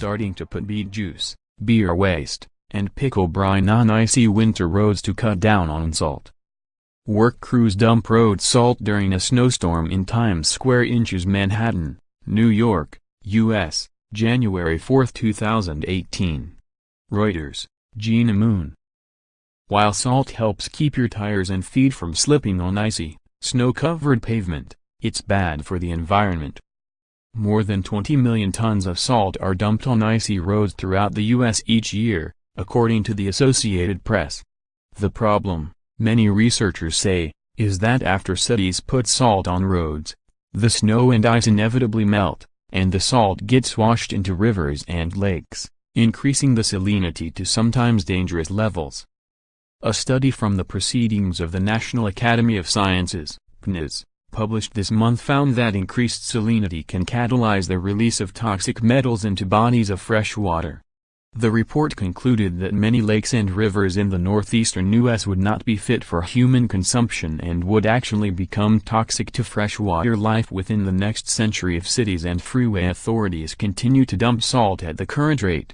starting to put beet juice, beer waste, and pickle brine on icy winter roads to cut down on salt. Work crews dump road salt during a snowstorm in Times Square, Manhattan, New York, U.S., January 4, 2018. Reuters, Jeenah. While salt helps keep your tires and feet from slipping on icy, snow-covered pavement, it's bad for the environment. More than 20 million tons of salt are dumped on icy roads throughout the U.S. each year, according to the Associated Press. The problem, many researchers say, is that after cities put salt on roads, the snow and ice inevitably melt, and the salt gets washed into rivers and lakes, increasing the salinity to sometimes dangerous levels. A study from the Proceedings of the National Academy of Sciences, PNAS, published this month found that increased salinity can catalyze the release of toxic metals into bodies of fresh water. The report concluded that many lakes and rivers in the northeastern U.S. would not be fit for human consumption and would actually become toxic to freshwater life within the next century if cities and freeway authorities continue to dump salt at the current rate.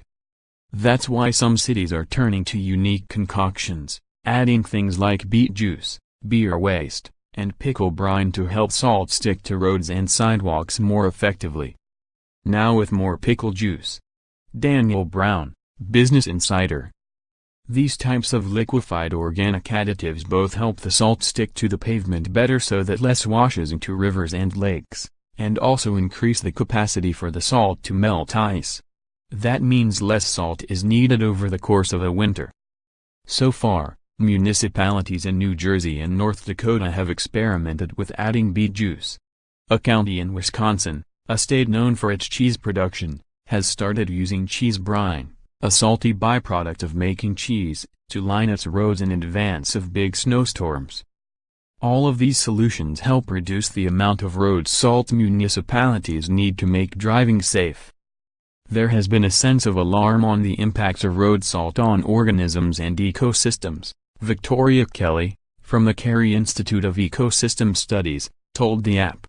That's why some cities are turning to unique concoctions, adding things like beet juice, beer waste, and pickle brine to help salt stick to roads and sidewalks more effectively. Now with more pickle juice. Daniel Brown, Business Insider. These types of liquefied organic additives both help the salt stick to the pavement better so that less washes into rivers and lakes, and also increase the capacity for the salt to melt ice. That means less salt is needed over the course of a winter. So far, municipalities in New Jersey and North Dakota have experimented with adding beet juice. A county in Wisconsin, a state known for its cheese production, has started using cheese brine, a salty byproduct of making cheese, to line its roads in advance of big snowstorms. All of these solutions help reduce the amount of road salt municipalities need to make driving safe. There has been a sense of alarm on the impacts of road salt on organisms and ecosystems, Victoria Kelly, from the Carey Institute of Ecosystem Studies, told the app.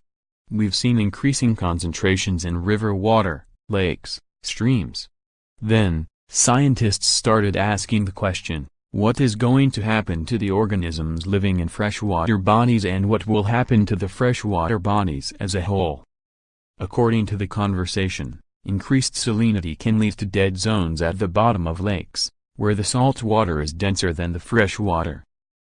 We've seen increasing concentrations in river water, lakes, streams. Then, scientists started asking the question, what is going to happen to the organisms living in freshwater bodies and what will happen to the freshwater bodies as a whole? According to the conversation, increased salinity can lead to dead zones at the bottom of lakes, where the salt water is denser than the fresh water.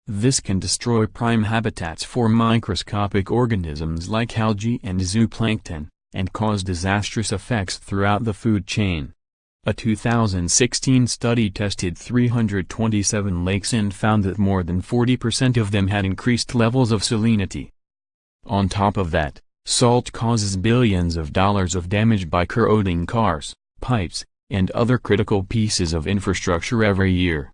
This can destroy prime habitats for microscopic organisms like algae and zooplankton, and cause disastrous effects throughout the food chain. A 2016 study tested 327 lakes and found that more than 40% of them had increased levels of salinity. On top of that, salt causes billions of dollars of damage by corroding cars, pipes, and other critical pieces of infrastructure every year.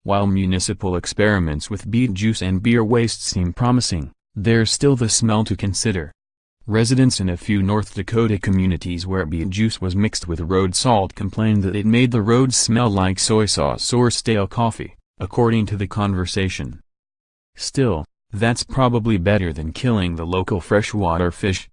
While municipal experiments with beet juice and beer waste seem promising, there's still the smell to consider. Residents in a few North Dakota communities where beet juice was mixed with road salt complained that it made the roads smell like soy sauce or stale coffee, according to the conversation. Still, that's probably better than killing the local freshwater fish,